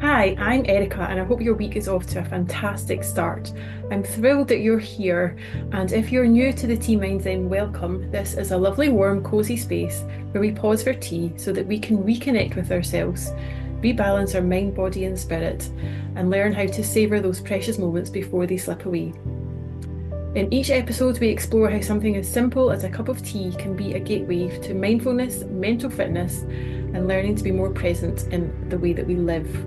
Hi, I'm Erica, and I hope your week is off to a fantastic start. I'm thrilled that you're here, and if you're new to the Tea Mind, then welcome. This is a lovely, warm, cosy space where we pause for tea so that we can reconnect with ourselves, rebalance our mind, body, and spirit, and learn how to savour those precious moments before they slip away. In each episode, we explore how something as simple as a cup of tea can be a gateway to mindfulness, mental fitness, and learning to be more present in the way that we live.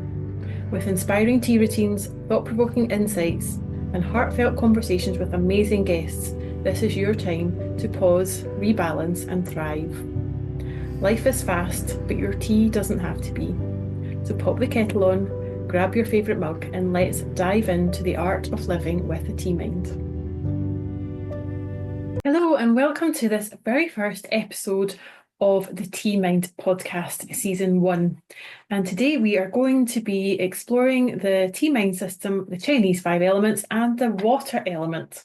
With inspiring tea routines, thought-provoking insights, and heartfelt conversations with amazing guests, this is your time to pause, rebalance, and thrive. Life is fast, but your tea doesn't have to be. So pop the kettle on, grab your favourite mug, and let's dive into the art of living with a tea mind. Hello, and welcome to this very first episode of the Tea Mind podcast, season 1. And today we are going to be exploring the Tea Mind system, the Chinese 5 elements, and the water element.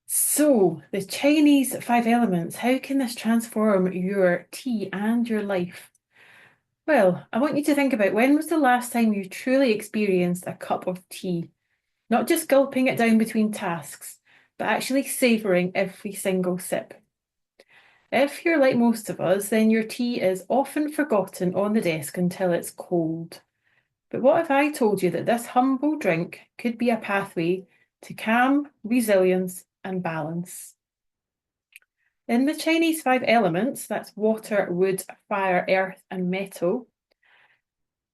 So, the Chinese 5 elements, how can this transform your tea and your life? Well, I want you to think about when was the last time you truly experienced a cup of tea? Not just gulping it down between tasks, but actually savouring every single sip. If you're like most of us, then your tea is often forgotten on the desk until it's cold. But what if I told you that this humble drink could be a pathway to calm, resilience, and balance? In the Chinese 5 elements, that's water, wood, fire, earth, and metal,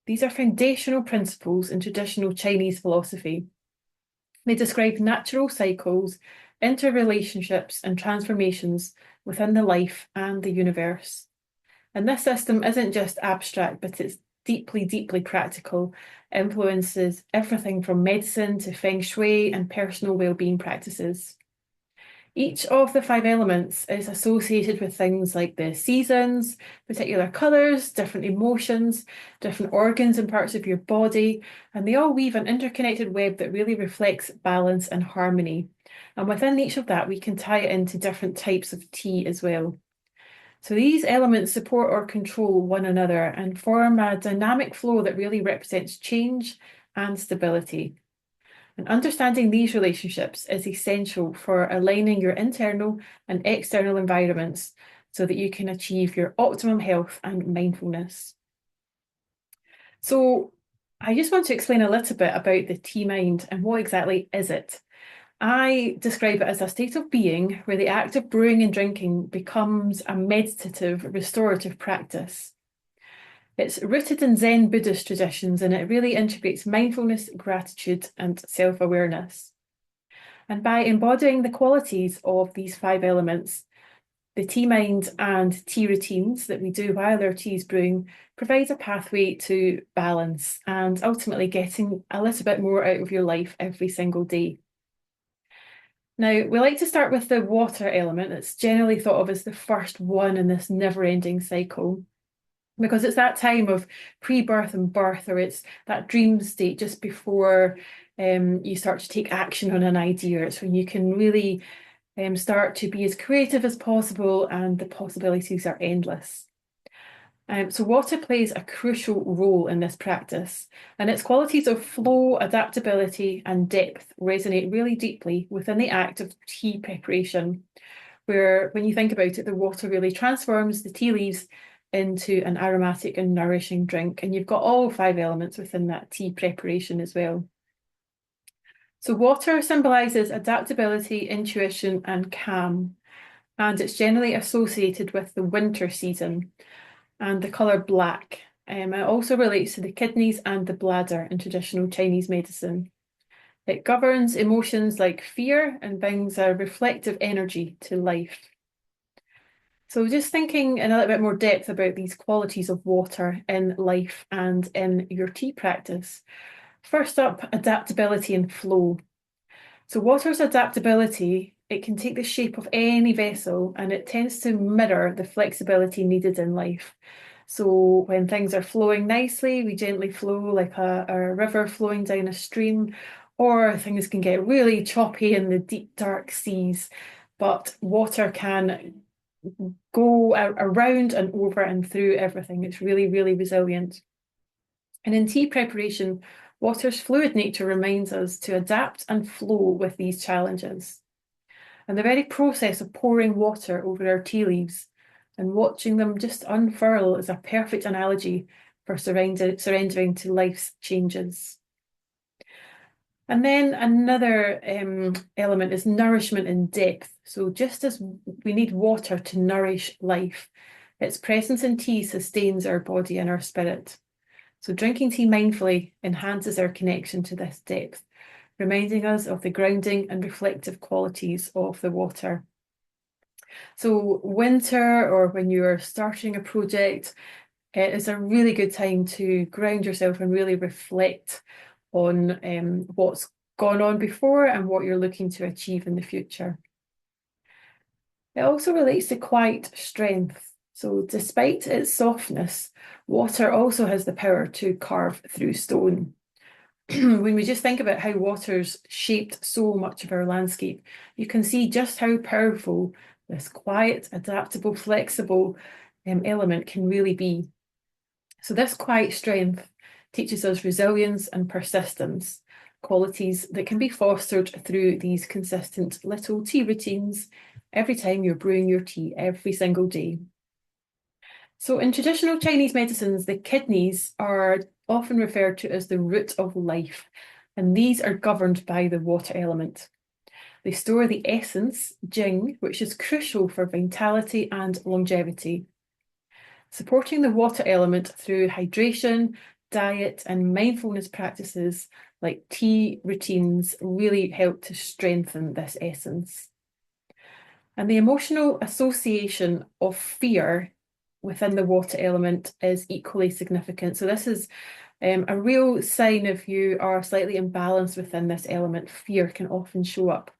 these are foundational principles in traditional Chinese philosophy. They describe natural cycles, interrelationships, and transformations within the life and the universe. And this system isn't just abstract, but it's deeply, deeply practical, influences everything from medicine to feng shui and personal well-being practices. Each of the 5 elements is associated with things like the seasons, particular colours, different emotions, different organs and parts of your body, and they all weave an interconnected web that really reflects balance and harmony. And within each of that, we can tie it into different types of tea as well. So these elements support or control one another and form a dynamic flow that really represents change and stability. And understanding these relationships is essential for aligning your internal and external environments so that you can achieve your optimum health and mindfulness. So I just want to explain a little bit about the tea mind and what exactly is it. I describe it as a state of being where the act of brewing and drinking becomes a meditative, restorative practice. It's rooted in Zen Buddhist traditions and it really integrates mindfulness, gratitude, and self awareness. And by embodying the qualities of these 5 elements, the tea mind and tea routines that we do while our tea is brewing provides a pathway to balance and ultimately getting a little bit more out of your life every single day. Now, we like to start with the water element. It's generally thought of as the first one in this never-ending cycle because it's that time of pre-birth and birth, or it's that dream state just before you start to take action on an idea. It's when you can really start to be as creative as possible and the possibilities are endless. So water plays a crucial role in this practice, and its qualities of flow, adaptability, and depth resonate really deeply within the act of tea preparation, where when you think about it, the water really transforms the tea leaves into an aromatic and nourishing drink, and you've got all 5 elements within that tea preparation as well. So water symbolises adaptability, intuition, and calm, and it's generally associated with the winter season and the colour black. It also relates to the kidneys and the bladder in traditional Chinese medicine. It governs emotions like fear and brings a reflective energy to life. So just thinking in a little bit more depth about these qualities of water in life and in your tea practice. First up, adaptability and flow. So water's adaptability, it can take the shape of any vessel and it tends to mirror the flexibility needed in life. So when things are flowing nicely, we gently flow like a river flowing down a stream, or things can get really choppy in the deep, dark seas. But water can go around and over and through everything. It's really, really resilient. And in tea preparation, water's fluid nature reminds us to adapt and flow with these challenges. And the very process of pouring water over our tea leaves and watching them just unfurl is a perfect analogy for surrendering to life's changes. And then another element is nourishment in depth. So just as we need water to nourish life, its presence in tea sustains our body and our spirit. So drinking tea mindfully enhances our connection to this depth, reminding us of the grounding and reflective qualities of the water. So winter, or when you're starting a project, it is a really good time to ground yourself and really reflect on what's gone on before and what you're looking to achieve in the future. It also relates to quiet strength. So despite its softness, water also has the power to carve through stone. When we just think about how water's shaped so much of our landscape, you can see just how powerful this quiet, adaptable, flexible element can really be. So this quiet strength teaches us resilience and persistence, qualities that can be fostered through these consistent little tea routines every time you're brewing your tea every single day. So in traditional Chinese medicines, the kidneys are often referred to as the root of life, and these are governed by the water element. They store the essence, Jing, which is crucial for vitality and longevity. Supporting the water element through hydration, diet, and mindfulness practices like tea routines really help to strengthen this essence. And the emotional association of fear within the water element is equally significant. So this is a real sign if you are slightly imbalanced within this element. Fear can often show up.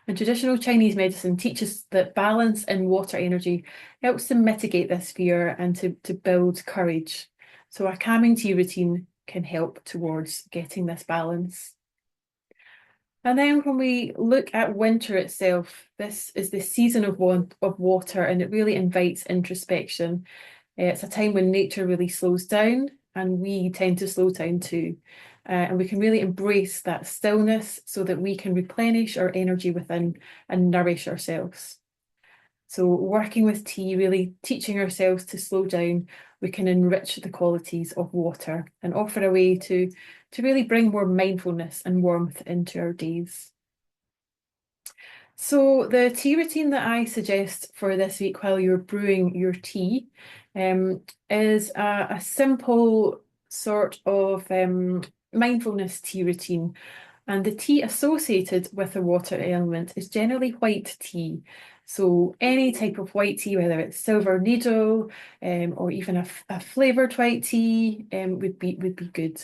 And traditional Chinese medicine teaches that balance in water energy helps to mitigate this fear and to build courage. So a calming tea routine can help towards getting this balance. And then when we look at winter itself, this is the season of water, and it really invites introspection. It's a time when nature really slows down, and we tend to slow down too. And we can really embrace that stillness so that we can replenish our energy within and nourish ourselves. So working with tea, really teaching ourselves to slow down, we can enrich the qualities of water and offer a way to really bring more mindfulness and warmth into our days. So the tea routine that I suggest for this week while you're brewing your tea is a simple sort of mindfulness tea routine. And the tea associated with the water element is generally white tea. So any type of white tea, whether it's silver needle or even a flavoured white tea would be good.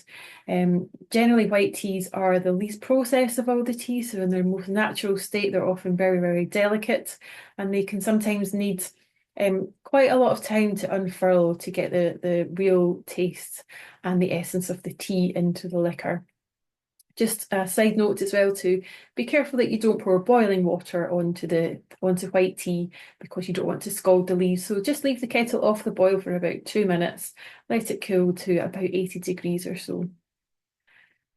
Generally, white teas are the least processed of all the teas, so in their most natural state, they're often very, very delicate, and they can sometimes need quite a lot of time to unfurl to get the real taste and the essence of the tea into the liquor. Just a side note as well to be careful that you don't pour boiling water onto white tea because you don't want to scald the leaves. So just leave the kettle off the boil for about 2 minutes, let it cool to about 80 degrees or so.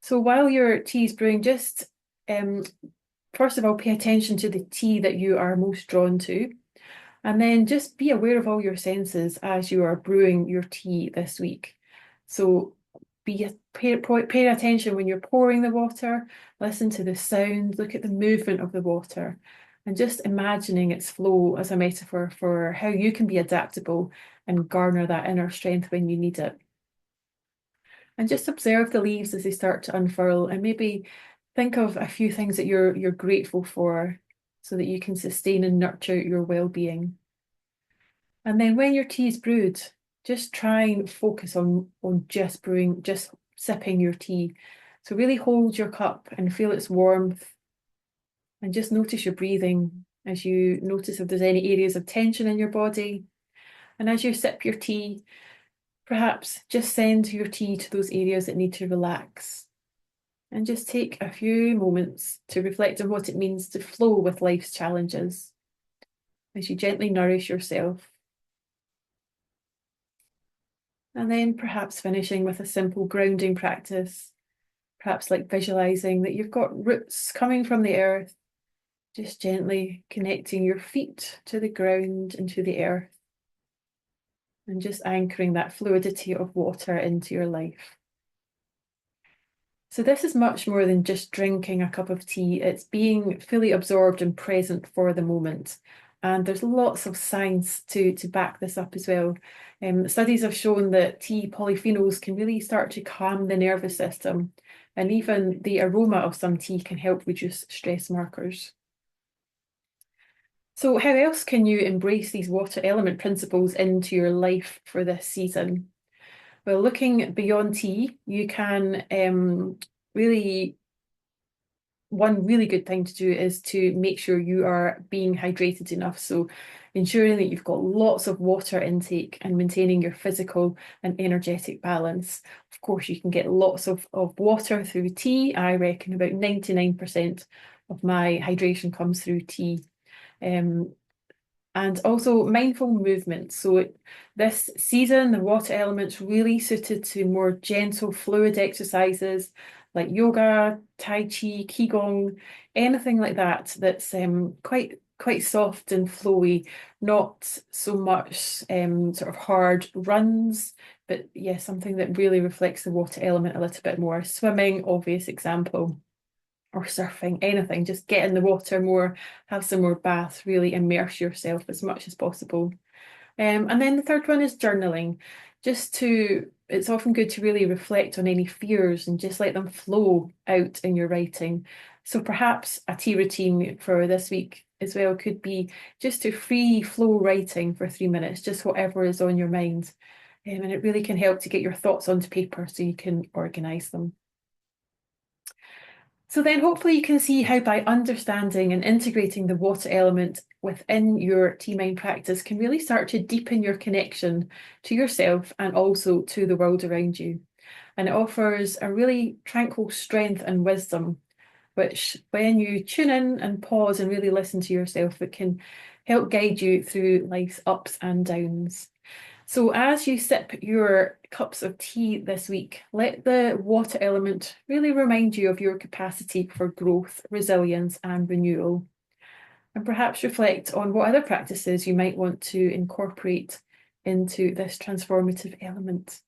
So while your tea is brewing, just first of all, pay attention to the tea that you are most drawn to. And then just be aware of all your senses as you are brewing your tea this week. So pay attention when you're pouring the water, listen to the sound, look at the movement of the water, and just imagining its flow as a metaphor for how you can be adaptable and garner that inner strength when you need it. And just observe the leaves as they start to unfurl, and maybe think of a few things that you're grateful for so that you can sustain and nurture your well-being. And then when your tea is brewed, just try and focus on just brewing, just sipping your tea. So really hold your cup and feel its warmth, and just notice your breathing as you notice if there's any areas of tension in your body. And as you sip your tea, perhaps just send your tea to those areas that need to relax. And just take a few moments to reflect on what it means to flow with life's challenges as you gently nourish yourself. And then perhaps finishing with a simple grounding practice, perhaps like visualizing that you've got roots coming from the earth, just gently connecting your feet to the ground and to the earth, and just anchoring that fluidity of water into your life. So this is much more than just drinking a cup of tea. It's being fully absorbed and present for the moment. And there's lots of science to back this up as well. Studies have shown that tea polyphenols can really start to calm the nervous system. And even the aroma of some tea can help reduce stress markers. So how else can you embrace these water element principles into your life for this season? Well, looking beyond tea, you can one really good thing to do is to make sure you are being hydrated enough. So ensuring that you've got lots of water intake and maintaining your physical and energetic balance. Of course, you can get lots of water through tea. I reckon about 99% of my hydration comes through tea. And also mindful movement. So this season, the water element's really suited to more gentle, fluid exercises like yoga, tai chi, qigong, anything like that. That's quite soft and flowy, not so much sort of hard runs, but yeah, something that really reflects the water element a little bit more. Swimming, obvious example, or surfing, anything, just get in the water more, have some more baths, really immerse yourself as much as possible. And then the third one is journaling. It's often good to really reflect on any fears and just let them flow out in your writing. So perhaps a tea routine for this week as well could be just to free flow writing for 3 minutes, just whatever is on your mind. And it really can help to get your thoughts onto paper so you can organise them. So then hopefully you can see how by understanding and integrating the water element within your tea mind practice can really start to deepen your connection to yourself and also to the world around you. And it offers a really tranquil strength and wisdom, which when you tune in and pause and really listen to yourself, it can help guide you through life's ups and downs. So as you sip your cups of tea this week, let the water element really remind you of your capacity for growth, resilience, and renewal. And perhaps reflect on what other practices you might want to incorporate into this transformative element.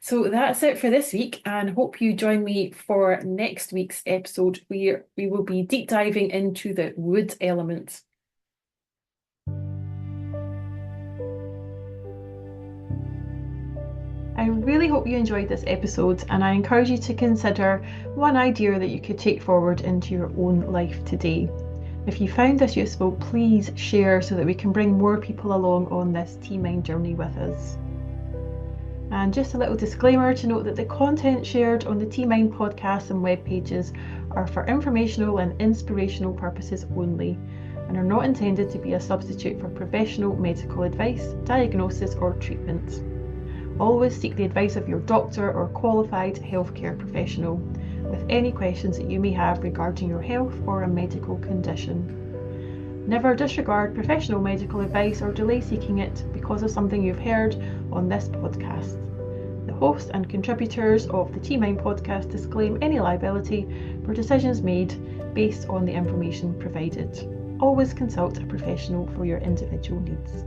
So that's it for this week, and hope you join me for next week's episode where we will be deep diving into the wood element. I really hope you enjoyed this episode, and I encourage you to consider one idea that you could take forward into your own life today. If you found this useful, please share so that we can bring more people along on this Tea Mind journey with us. And just a little disclaimer to note that the content shared on the Tea Mind podcast and web pages are for informational and inspirational purposes only, and are not intended to be a substitute for professional medical advice, diagnosis, or treatment. Always seek the advice of your doctor or qualified healthcare professional with any questions that you may have regarding your health or a medical condition. Never disregard professional medical advice or delay seeking it because of something you've heard on this podcast. The host and contributors of the Tea Mind podcast disclaim any liability for decisions made based on the information provided. Always consult a professional for your individual needs.